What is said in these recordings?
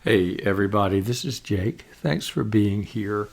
Hey everybody, this is Jake. Thanks for being here.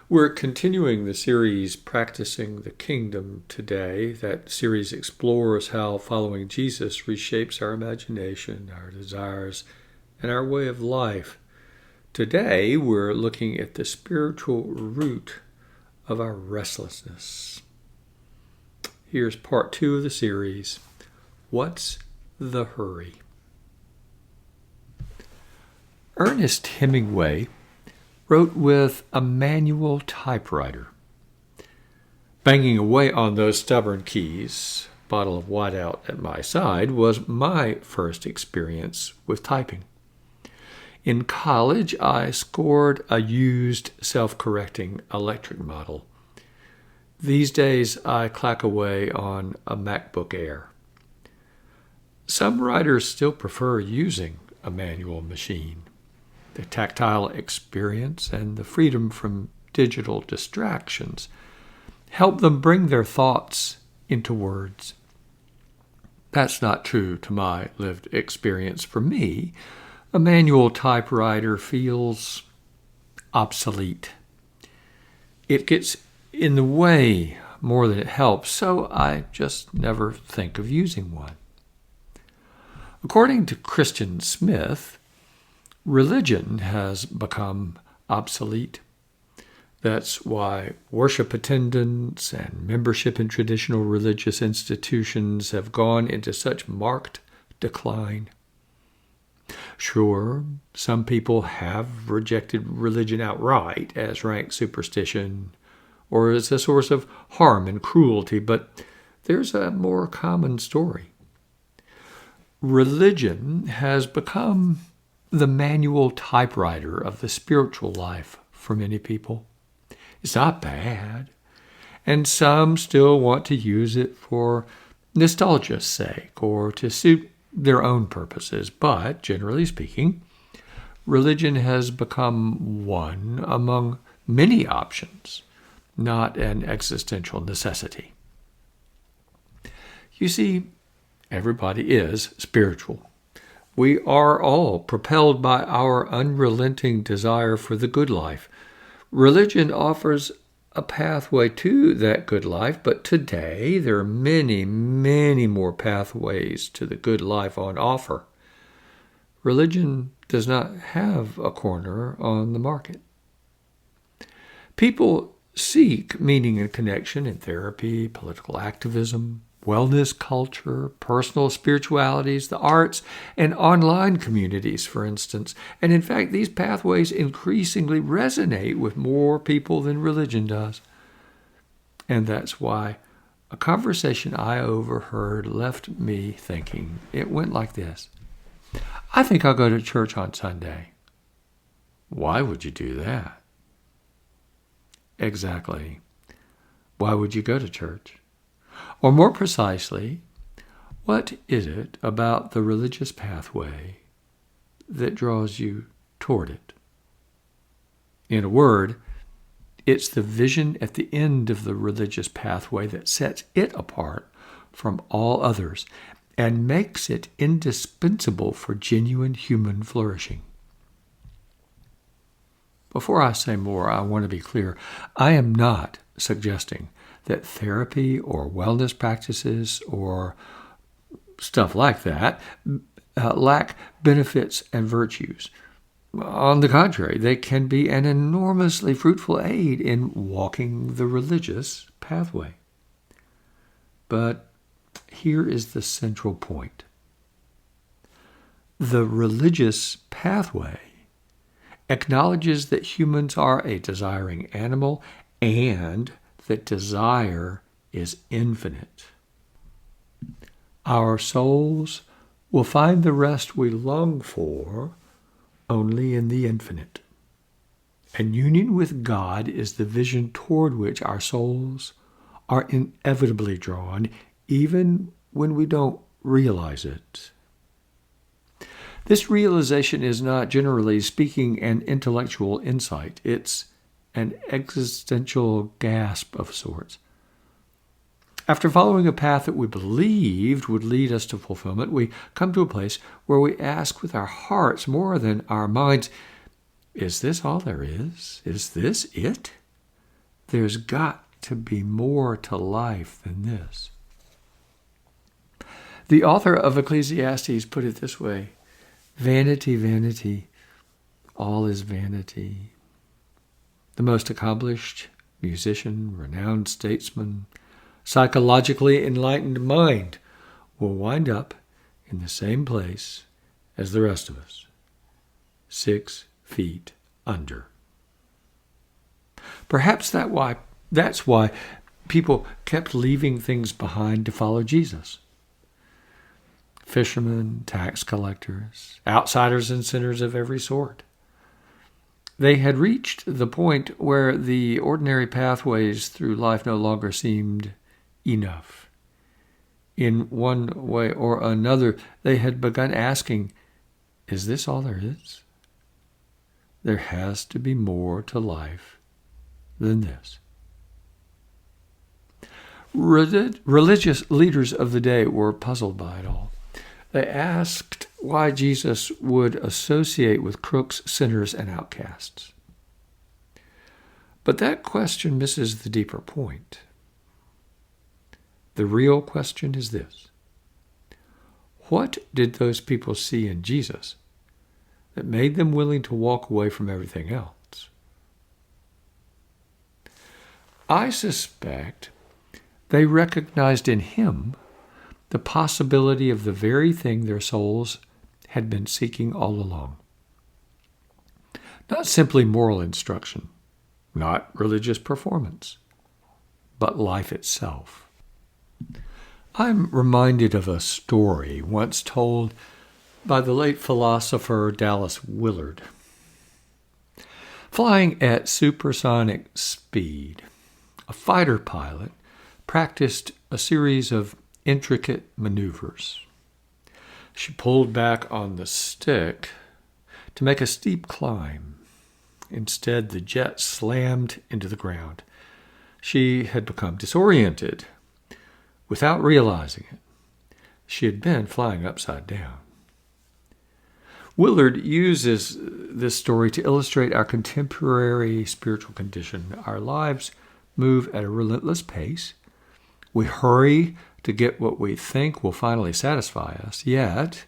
We're continuing the series Practicing the Kingdom today. That series explores how following Jesus reshapes our imagination, our desires, and our way of life. Today we're looking at the spiritual root of our restlessness. Here's part 2 of the series. What's the hurry? Ernest Hemingway wrote with a manual typewriter. Banging away on those stubborn keys, bottle of whiteout at my side, was my first experience with typing. In college, I scored a used self-correcting electric model. These days, I clack away on a MacBook Air. Some writers still prefer using a manual machine. The tactile experience and the freedom from digital distractions help them bring their thoughts into words. That's not true to my lived experience. For me, a manual typewriter feels obsolete. It gets in the way more than it helps, so I just never think of using one. According to Christian Smith, religion has become obsolete. That's why worship attendance and membership in traditional religious institutions have gone into such marked decline. Sure, some people have rejected religion outright as rank superstition or as a source of harm and cruelty, but there's a more common story. Religion has become the manual typewriter of the spiritual life for many people. It's not bad, and some still want to use it for nostalgia's sake or to suit their own purposes, but generally speaking, religion has become one among many options, not an existential necessity. You see, everybody is spiritual. We are all propelled by our unrelenting desire for the good life. Religion offers a pathway to that good life, but today there are many, many more pathways to the good life on offer. Religion does not have a corner on the market. People seek meaning and connection in therapy, political activism, wellness culture, personal spiritualities, the arts, and online communities, for instance. And in fact, these pathways increasingly resonate with more people than religion does. And that's why a conversation I overheard left me thinking. It went like this. I think I'll go to church on Sunday. Why would you do that? Exactly. Why would you go to church? Or more precisely, what is it about the religious pathway that draws you toward it? In a word, it's the vision at the end of the religious pathway that sets it apart from all others and makes it indispensable for genuine human flourishing. Before I say more, I want to be clear. I am not suggesting that therapy or wellness practices or stuff like that lack benefits and virtues. On the contrary, they can be an enormously fruitful aid in walking the religious pathway. But here is the central point. The religious pathway acknowledges that humans are a desiring animal and that desire is infinite. Our souls will find the rest we long for only in the infinite. And union with God is the vision toward which our souls are inevitably drawn, even when we don't realize it. This realization is not, generally speaking, an intellectual insight. It's an existential gasp of sorts. After following a path that we believed would lead us to fulfillment, we come to a place where we ask with our hearts more than our minds, is this all there is? Is this it? There's got to be more to life than this. The author of Ecclesiastes put it this way, vanity, vanity, all is vanity. The most accomplished musician, renowned statesman, psychologically enlightened mind will wind up in the same place as the rest of us, 6 feet under. Perhaps that's why people kept leaving things behind to follow Jesus. Fishermen, tax collectors, outsiders and sinners of every sort. They had reached the point where the ordinary pathways through life no longer seemed enough. In one way or another, they had begun asking, is this all there is? There has to be more to life than this. Religious leaders of the day were puzzled by it all. They asked why Jesus would associate with crooks, sinners, and outcasts. But that question misses the deeper point. The real question is this. What did those people see in Jesus that made them willing to walk away from everything else? I suspect they recognized in him the possibility of the very thing their souls had been seeking all along. Not simply moral instruction, not religious performance, but life itself. I'm reminded of a story once told by the late philosopher Dallas Willard. Flying at supersonic speed, a fighter pilot practiced a series of intricate maneuvers. She pulled back on the stick to make a steep climb. Instead, the jet slammed into the ground. She had become disoriented without realizing it. She had been flying upside down. Willard uses this story to illustrate our contemporary spiritual condition. Our lives move at a relentless pace. We hurry to get what we think will finally satisfy us, yet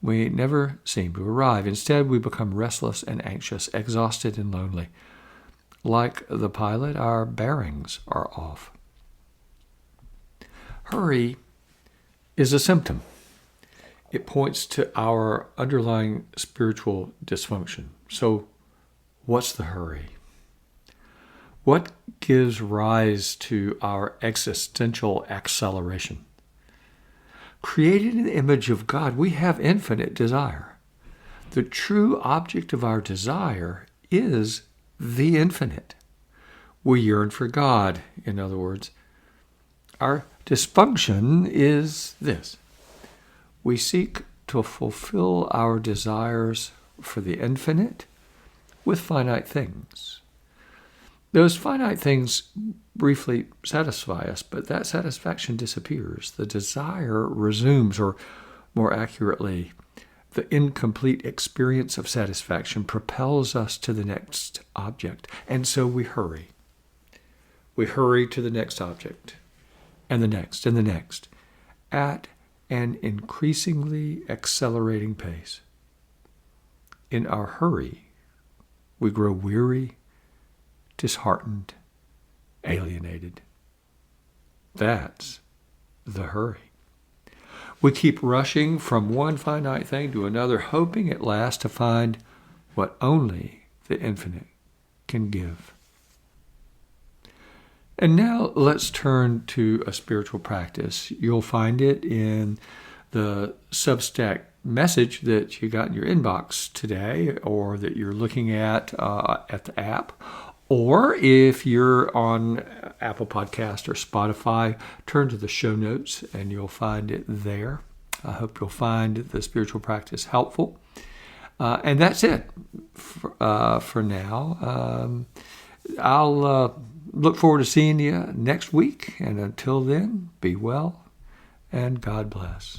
we never seem to arrive. Instead, we become restless and anxious, exhausted and lonely. Like the pilot, our bearings are off. Hurry is a symptom. It points to our underlying spiritual dysfunction. So, what's the hurry? What gives rise to our existential acceleration? Created in the image of God, we have infinite desire. The true object of our desire is the infinite. We yearn for God, in other words. Our dysfunction is this. We seek to fulfill our desires for the infinite with finite things. Those finite things briefly satisfy us, but that satisfaction disappears. The desire resumes, or more accurately, the incomplete experience of satisfaction propels us to the next object. And so we hurry. We hurry to the next object, and the next, and the next, at an increasingly accelerating pace. In our hurry, we grow weary, disheartened, alienated. That's the hurry. We keep rushing from one finite thing to another, hoping at last to find what only the infinite can give. And now let's turn to a spiritual practice. You'll find it in the Substack message that you got in your inbox today, or that you're looking at the app. Or if you're on Apple Podcast or Spotify, turn to the show notes and you'll find it there. I hope you'll find the spiritual practice helpful. And that's it for now. I'll look forward to seeing you next week. And until then, be well and God bless.